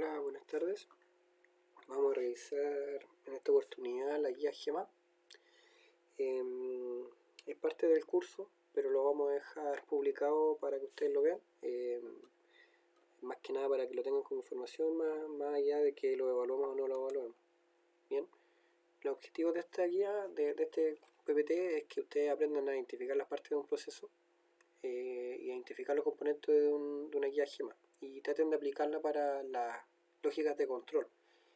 Hola, buenas tardes. Vamos a revisar en esta oportunidad la guía GEMA. Es parte del curso, pero lo vamos a dejar publicado para que ustedes lo vean. Más que nada para que lo tengan como información, más allá de que lo evaluemos o no lo evaluemos. Bien, los objetivos de esta guía, de este PPT, es que ustedes aprendan a identificar las partes de un proceso y a identificar los componentes de una guía GEMA y traten de aplicarla para las lógicas de control.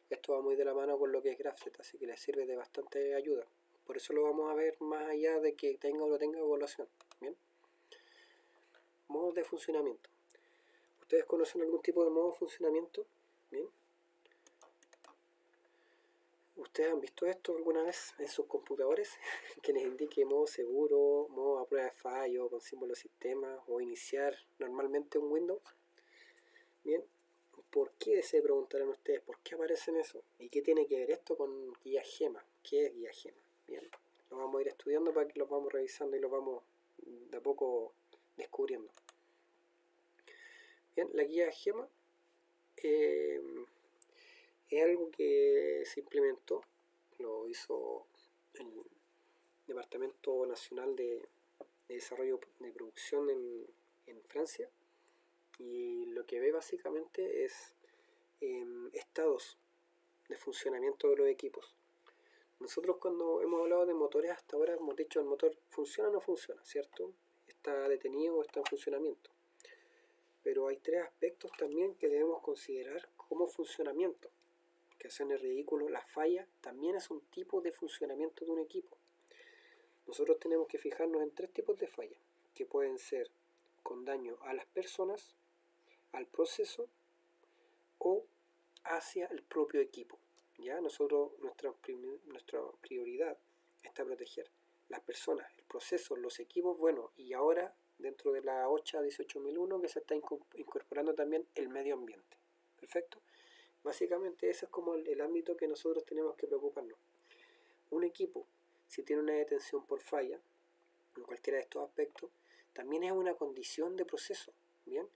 Esto va muy de la mano con lo que es Graph-Z, así que les sirve de bastante ayuda. Por eso lo vamos a ver más allá de que tenga o no tenga evaluación. Bien. Modos de funcionamiento. ¿Ustedes conocen algún tipo de modo de funcionamiento? Bien. ¿Ustedes han visto esto alguna vez en sus computadores? Que les indique modo seguro, modo a prueba de fallo, con símbolo de sistema, o iniciar normalmente un Windows. Bien. ¿Por qué se preguntarán ustedes? ¿Por qué aparece eso? ¿Y qué tiene que ver esto con guía GEMA? ¿Qué es guía GEMA? Bien, lo vamos a ir estudiando para que los vamos revisando y los vamos de a poco descubriendo. Bien, la guía GEMA es algo que se implementó, lo hizo el Departamento Nacional de Desarrollo de Producción en Francia, y lo que ve básicamente es estados de funcionamiento de los equipos. Nosotros cuando hemos hablado de motores hasta ahora hemos dicho el motor funciona o no funciona, ¿cierto? Está detenido o está en funcionamiento. Pero hay tres aspectos también que debemos considerar como funcionamiento, que hacen el ridículo. La falla también es un tipo de funcionamiento de un equipo. Nosotros tenemos que fijarnos en tres tipos de falla, que pueden ser con daño a las personas, al proceso o hacia el propio equipo. Ya nosotros, nuestra prioridad está proteger las personas, el proceso, los equipos, bueno, y ahora dentro de la OSHA 18001 que se está incorporando también el medio ambiente. Perfecto. Básicamente ese es como el ámbito que nosotros tenemos que preocuparnos. Un equipo, si tiene una detención por falla, en cualquiera de estos aspectos, también es una condición de proceso. Bien,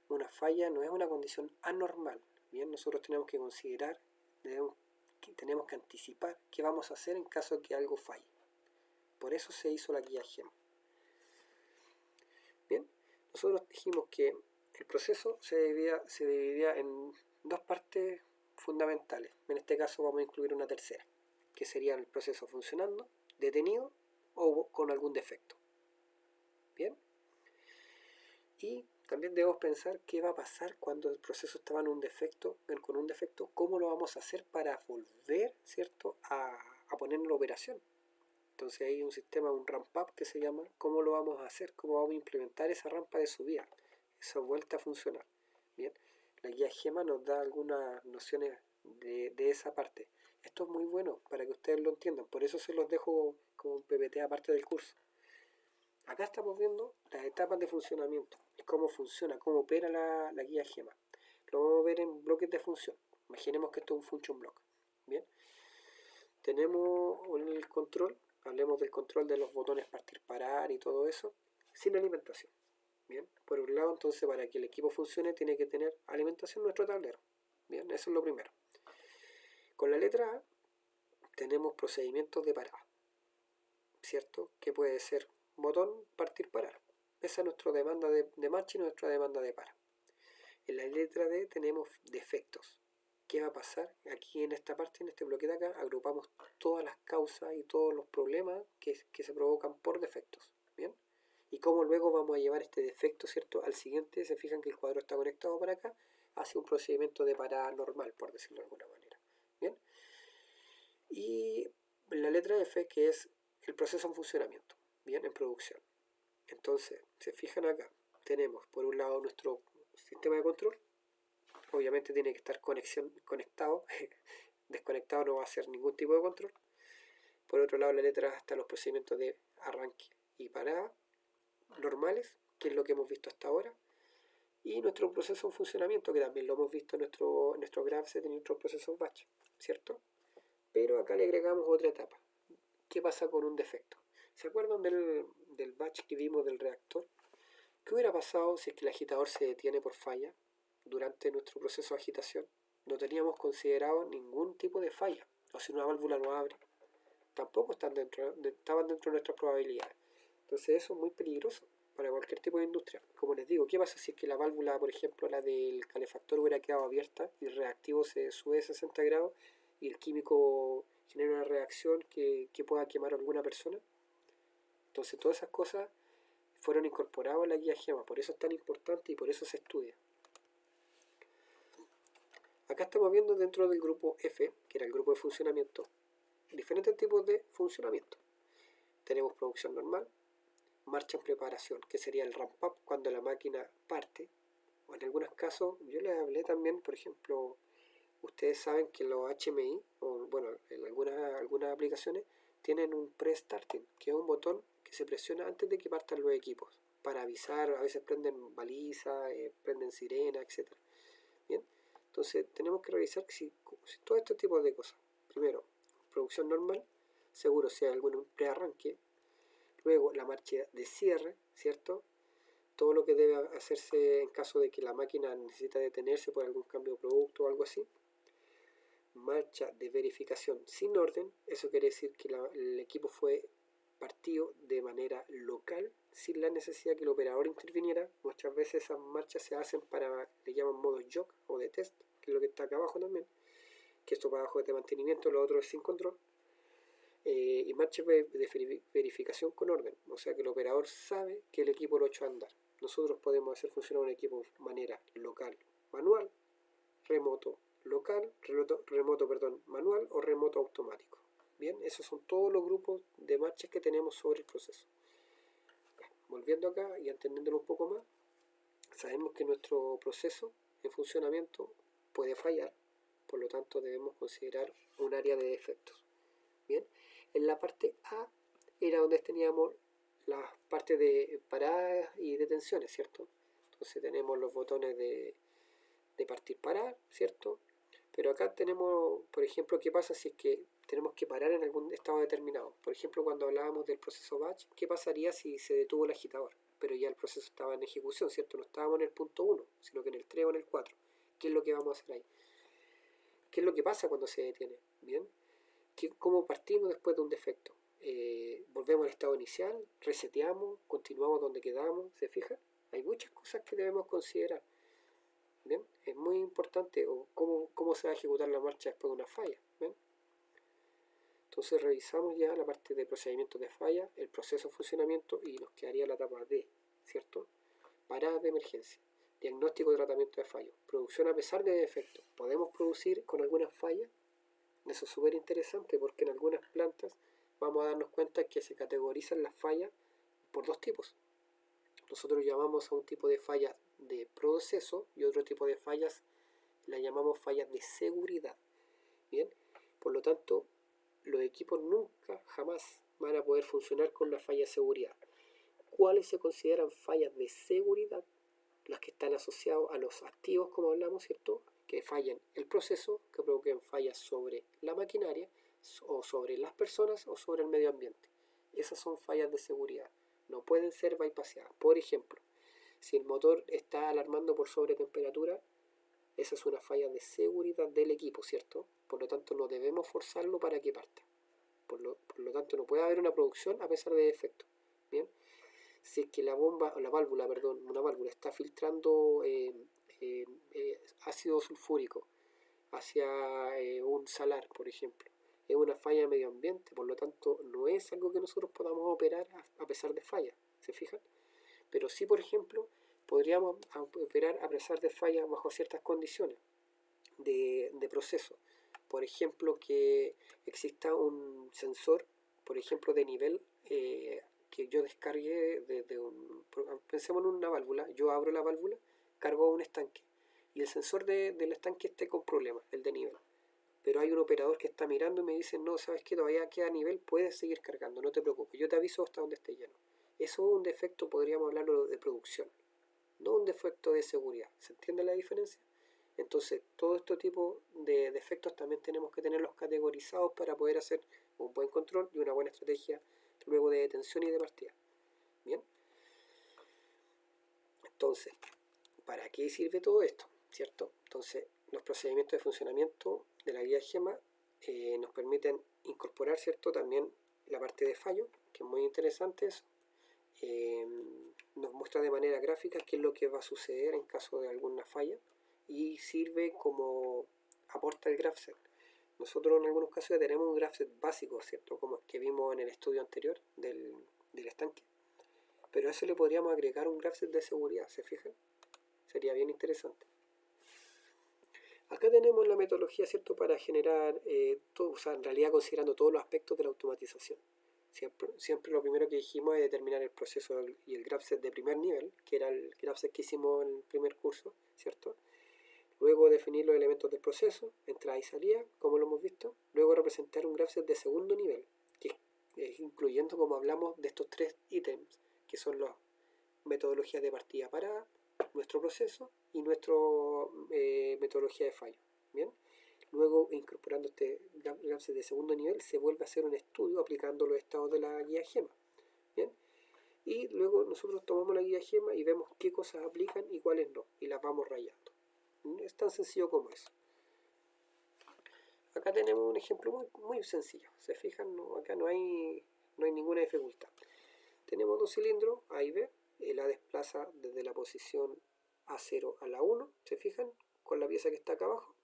una falla no es una condición anormal. Bien, nosotros tenemos que considerar, tenemos que anticipar qué vamos a hacer en caso de que algo falle. Por eso se hizo la guía GEMA. Bien, nosotros dijimos que el proceso se dividía en dos partes fundamentales. En este caso vamos a incluir una tercera, que sería el proceso funcionando, detenido o con algún defecto. Bien, y también debemos pensar qué va a pasar cuando el proceso estaba con un defecto, cómo lo vamos a hacer para volver, ¿cierto?, a ponerlo en operación. Entonces hay un sistema, un ramp up que se llama, cómo lo vamos a hacer, cómo vamos a implementar esa rampa de subida, esa vuelta a funcionar. Bien, la guía GEMA nos da algunas nociones de esa parte. Esto es muy bueno para que ustedes lo entiendan, por eso se los dejo como un PPT aparte del curso. Acá estamos viendo las etapas de funcionamiento, cómo funciona, cómo opera la guía GEMA. Lo vamos a ver en bloques de función. Imaginemos que esto es un function block. Bien, tenemos el control, hablemos del control de los botones partir, parar y todo eso, sin alimentación. Bien, por un lado, entonces, para que el equipo funcione tiene que tener alimentación en nuestro tablero. Bien, eso es lo primero. Con la letra A tenemos procedimientos de parada, ¿cierto? Que puede ser botón, partir, parar. Esa es nuestra demanda de marcha y nuestra demanda de para. En la letra D tenemos defectos. ¿Qué va a pasar? Aquí en esta parte, en este bloque de acá, agrupamos todas las causas y todos los problemas que se provocan por defectos. ¿Bien? Y cómo luego vamos a llevar este defecto, ¿cierto?, al siguiente. Se fijan que el cuadro está conectado para acá, hace un procedimiento de parada normal, por decirlo de alguna manera. ¿Bien? Y la letra F, que es el proceso en funcionamiento, bien, en producción. Entonces, se fijan acá, tenemos por un lado nuestro sistema de control, obviamente tiene que estar conectado, desconectado no va a hacer ningún tipo de control. Por otro lado, la letra hasta los procedimientos de arranque y parada normales, que es lo que hemos visto hasta ahora, y nuestro proceso en funcionamiento, que también lo hemos visto en nuestro Graph-Z y en nuestros procesos batch, ¿cierto? Pero acá le agregamos otra etapa. ¿Qué pasa con un defecto? ¿Se acuerdan del batch que vimos del reactor? ¿Qué hubiera pasado si es que el agitador se detiene por falla durante nuestro proceso de agitación? no teníamos considerado ningún tipo de falla. O si una válvula no abre, tampoco estaban dentro de nuestras probabilidades. Entonces eso es muy peligroso para cualquier tipo de industria. Como les digo, ¿qué pasa si es que la válvula, por ejemplo, la del calefactor hubiera quedado abierta y el reactivo se sube a 60 grados y el químico genera una reacción que pueda quemar a alguna persona? Entonces todas esas cosas fueron incorporadas en la guía GEMA, por eso es tan importante y por eso se estudia. Acá estamos viendo dentro del grupo F, que era el grupo de funcionamiento, diferentes tipos de funcionamiento. Tenemos producción normal, marcha en preparación, que sería el ramp up cuando la máquina parte, o en algunos casos, yo les hablé también, por ejemplo, ustedes saben que los HMI, o bueno, en algunas aplicaciones, tienen un pre-starting, que es un botón que se presiona antes de que partan los equipos, para avisar, a veces prenden balizas, prenden sirena, etc. Bien, entonces tenemos que revisar si todo este tipo de cosas. Primero, producción normal, seguro si hay algún prearranque. Luego, la marcha de cierre, ¿cierto? Todo lo que debe hacerse en caso de que la máquina necesita detenerse por algún cambio de producto o algo así. Marcha de verificación sin orden, eso quiere decir que el equipo fue partido de manera local, sin la necesidad que el operador interviniera. Muchas veces esas marchas se hacen para, le llaman modos jock o de test, que es lo que está acá abajo también, que esto para abajo es de mantenimiento, lo otro es sin control. Y marcha de verificación con orden, o sea que el operador sabe que el equipo lo echó a andar. Nosotros podemos hacer funcionar un equipo de manera local, manual, remoto, local, manual o remoto automático. Bien, esos son todos los grupos de marchas que tenemos sobre el proceso. Volviendo acá y entendiéndolo un poco más, sabemos que nuestro proceso en funcionamiento puede fallar, por lo tanto debemos considerar un área de defectos. Bien, en la parte A era donde teníamos las partes de paradas y detenciones, ¿cierto? Entonces tenemos los botones de partir parar, ¿cierto? Pero acá tenemos, por ejemplo, qué pasa si es que tenemos que parar en algún estado determinado. Por ejemplo, cuando hablábamos del proceso batch, ¿qué pasaría si se detuvo el agitador? Pero ya el proceso estaba en ejecución, ¿cierto? No estábamos en el punto 1, sino que en el 3 o en el 4. ¿Qué es lo que vamos a hacer ahí? ¿Qué es lo que pasa cuando se detiene? ¿Bien? ¿Cómo partimos después de un defecto? Volvemos al estado inicial, reseteamos, continuamos donde quedamos, ¿se fija? Hay muchas cosas que debemos considerar. ¿Bien? Es muy importante cómo se va a ejecutar la marcha después de una falla. ¿Bien? Entonces revisamos ya la parte de procedimientos de falla, el proceso de funcionamiento y nos quedaría la etapa D, ¿cierto? Paradas de emergencia, diagnóstico y tratamiento de fallos, producción a pesar de defectos. ¿Podemos producir con algunas fallas? Eso es súper interesante porque en algunas plantas vamos a darnos cuenta que se categorizan las fallas por dos tipos. Nosotros llamamos a un tipo de fallas de proceso y otro tipo de fallas las llamamos fallas de seguridad. Bien, por lo tanto, los equipos nunca, jamás van a poder funcionar con una falla de seguridad. ¿Cuáles se consideran fallas de seguridad? Las que están asociadas a los activos, como hablamos, ¿cierto? Que fallen el proceso, que provoquen fallas sobre la maquinaria, o sobre las personas, o sobre el medio ambiente. Esas son fallas de seguridad. No pueden ser bypasseadas. Por ejemplo, si el motor está alarmando por sobretemperatura, esa es una falla de seguridad del equipo, ¿cierto? Por lo tanto, no debemos forzarlo para que parta. Por lo tanto, no puede haber una producción a pesar de defecto. Bien, si es que la bomba, o la válvula, perdón, una válvula está filtrando ácido sulfúrico hacia un salar, por ejemplo, es una falla de medio ambiente, por lo tanto, no es algo que nosotros podamos operar a pesar de fallas, ¿se fijan? Pero sí, por ejemplo, podríamos operar a pesar de fallas bajo ciertas condiciones de proceso. Por ejemplo, que exista un sensor, por ejemplo, de nivel que yo descargue desde pensemos en una válvula, yo abro la válvula, cargo un estanque y el sensor del estanque esté con problemas, el de nivel. Pero hay un operador que está mirando y me dice, no, sabes que todavía queda nivel, puedes seguir cargando, no te preocupes, yo te aviso hasta donde esté lleno. Eso es un defecto, podríamos hablarlo de producción, no un defecto de seguridad. ¿Se entiende la diferencia? Entonces, todo este tipo de defectos también tenemos que tenerlos categorizados para poder hacer un buen control y una buena estrategia luego de detención y de partida. Bien, entonces, ¿para qué sirve todo esto? ¿Cierto? Entonces, los procedimientos de funcionamiento de la guía GEMA nos permiten incorporar, ¿cierto?, también la parte de fallo, que es muy interesante eso. Nos muestra de manera gráfica qué es lo que va a suceder en caso de alguna falla y sirve como aporta el GraphSet. Nosotros en algunos casos ya tenemos un GraphSet básico, ¿cierto?, como que vimos en el estudio anterior del estanque, pero a eso le podríamos agregar un GraphSet de seguridad, ¿se fijan? Sería bien interesante. Acá tenemos la metodología, ¿cierto?, para generar, todo, o sea, en realidad considerando todos los aspectos de la automatización. Siempre lo primero que dijimos es determinar el proceso y el GraphSet de primer nivel, que era el GraphSet que hicimos en el primer curso, ¿cierto? Luego definir los elementos del proceso, entrada y salida, como lo hemos visto. Luego representar un GraphSet de segundo nivel, que es incluyendo, como hablamos, de estos tres ítems, que son las metodologías de partida parada, nuestro proceso y nuestra metodología de fallo. Bien. Luego, incorporando este GraphSet de segundo nivel, se vuelve a hacer un estudio aplicando los estados de la guía GEMA. Bien. Y luego nosotros tomamos la guía GEMA y vemos qué cosas aplican y cuáles no, y las vamos rayando. Es tan sencillo como eso. Acá tenemos un ejemplo muy sencillo. ¿Se fijan? No, acá no hay ninguna dificultad. Tenemos dos cilindros, A y B. La desplaza desde la posición A0 a la 1. ¿Se fijan? Con la pieza que está acá abajo.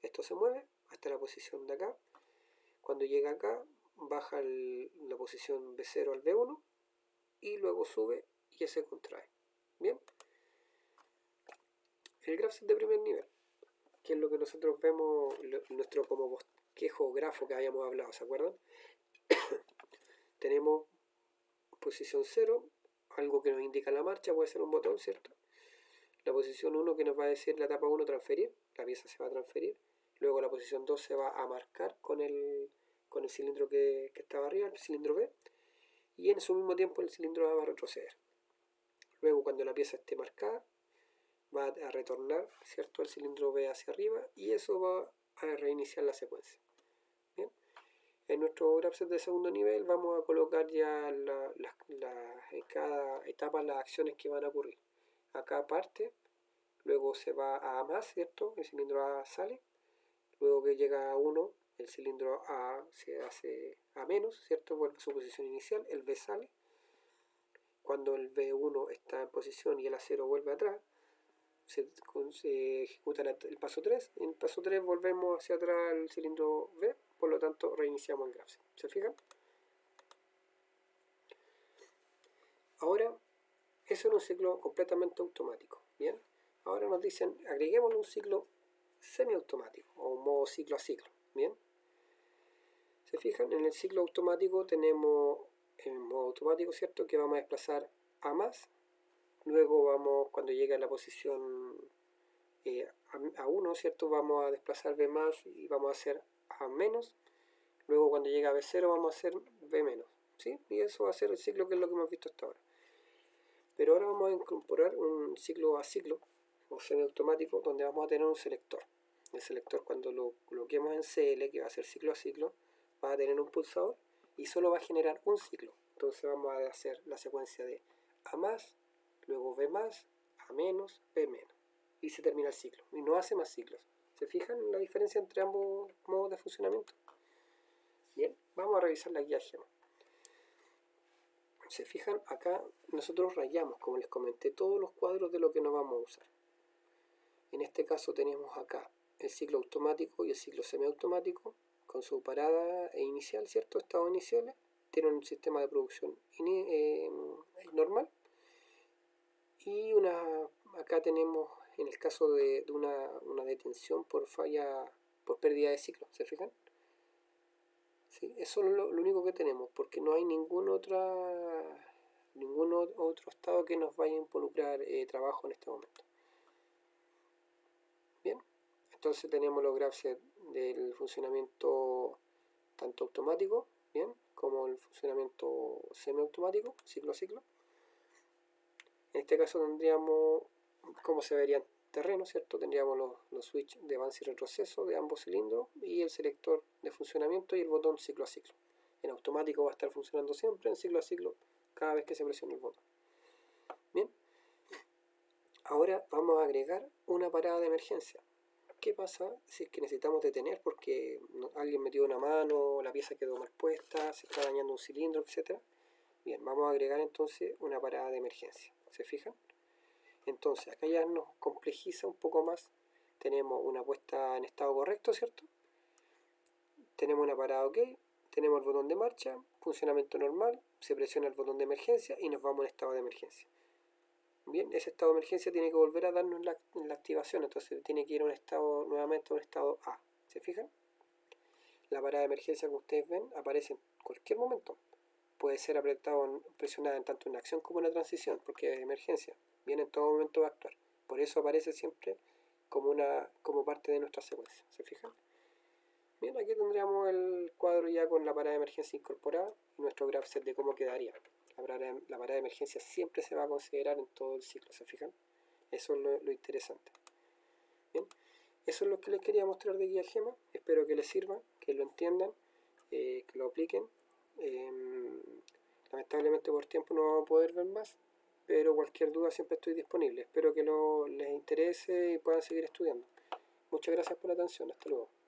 Esto se mueve hasta la posición de acá. Cuando llega acá, baja la posición B0 al B1 y luego sube y se contrae. Bien. El GraphSet de primer nivel, que es lo que nosotros vemos, nuestro como bosquejo grafo que habíamos hablado, ¿se acuerdan? Tenemos posición 0, algo que nos indica la marcha, puede ser un botón, ¿cierto? La posición 1 que nos va a decir la etapa 1 transferir, la pieza se va a transferir. Luego la posición 2 se va a marcar con el cilindro que estaba arriba, el cilindro B. Y en su mismo tiempo el cilindro A va a retroceder. Luego cuando la pieza esté marcada, va a retornar, ¿cierto?, el cilindro B hacia arriba y eso va a reiniciar la secuencia. Bien. En nuestro GraphSet de segundo nivel vamos a colocar ya en cada etapa las acciones que van a ocurrir. Acá parte, luego se va a más, ¿cierto? El cilindro A sale, luego que llega a 1, el cilindro A se hace a menos, ¿cierto? Vuelve a su posición inicial, el B sale. Cuando el B1 está en posición y el A0 vuelve atrás, se ejecuta el paso 3. En el paso 3 volvemos hacia atrás al cilindro B, por lo tanto reiniciamos el GraphSet. ¿Se fijan? Ahora, eso es un ciclo completamente automático. Bien. Ahora nos dicen, agreguémosle un ciclo semiautomático o un modo ciclo a ciclo. Bien. ¿Se fijan? En el ciclo automático tenemos el modo automático, ¿cierto?, que vamos a desplazar a más. Luego vamos, cuando llegue a la posición a 1, ¿cierto?, vamos a desplazar B más y vamos a hacer A menos. Luego cuando llegue a B0 vamos a hacer B menos. ¿Sí? Y eso va a ser el ciclo que es lo que hemos visto hasta ahora. Pero ahora vamos a incorporar un ciclo a ciclo o semiautomático donde vamos a tener un selector. El selector, cuando lo coloquemos en CL, que va a ser ciclo a ciclo, va a tener un pulsador y solo va a generar un ciclo. Entonces vamos a hacer la secuencia de A más, luego B más, A menos, B menos. Y se termina el ciclo. Y no hace más ciclos. ¿Se fijan la diferencia entre ambos modos de funcionamiento? Bien, vamos a revisar la guía GEMA. Se fijan, acá nosotros rayamos, como les comenté, todos los cuadros de lo que nos vamos a usar. En este caso tenemos acá el ciclo automático y el ciclo semiautomático con su parada inicial, ¿cierto? Estados iniciales. Tienen un sistema de producción normal. Y acá tenemos, en el caso de una detención por falla, por pérdida de ciclo, ¿se fijan? ¿Sí? Eso es lo único que tenemos, porque no hay ningún otro estado que nos vaya a involucrar trabajo en este momento. Bien, entonces tenemos los GraphSet del funcionamiento tanto automático, bien, como el funcionamiento semiautomático, ciclo a ciclo. En este caso tendríamos, como se vería en terreno, ¿cierto? Tendríamos los switches de avance y retroceso de ambos cilindros y el selector de funcionamiento y el botón ciclo a ciclo. En automático va a estar funcionando siempre, en ciclo a ciclo cada vez que se presione el botón. Bien, ahora vamos a agregar una parada de emergencia. ¿Qué pasa si es que necesitamos detener porque alguien metió una mano, la pieza quedó mal puesta, se está dañando un cilindro, etcétera? Bien, vamos a agregar entonces una parada de emergencia. ¿Se fijan? Entonces, acá ya nos complejiza un poco más. Tenemos una puesta en estado correcto, ¿cierto? Tenemos una parada OK, tenemos el botón de marcha, funcionamiento normal, se presiona el botón de emergencia y nos vamos en estado de emergencia. Bien, ese estado de emergencia tiene que volver a darnos la activación, entonces tiene que ir a un estado, nuevamente a un estado A. ¿Se fijan? La parada de emergencia, como ustedes ven, aparece en cualquier momento. Puede ser presionada en tanto en acción como en la transición, porque es emergencia. Bien, en todo momento va a actuar. Por eso aparece siempre como parte de nuestra secuencia. ¿Se fijan? Bien, aquí tendríamos el cuadro ya con la parada de emergencia incorporada y nuestro graph set de cómo quedaría. La parada de emergencia siempre se va a considerar en todo el ciclo, ¿se fijan? Eso es lo interesante. Bien, eso es lo que les quería mostrar de guía Gema. Espero que les sirva, que lo entiendan, que lo apliquen. Lamentablemente por tiempo no vamos a poder ver más, pero cualquier duda siempre estoy disponible. Espero que les interese y puedan seguir estudiando. Muchas gracias por la atención. Hasta luego.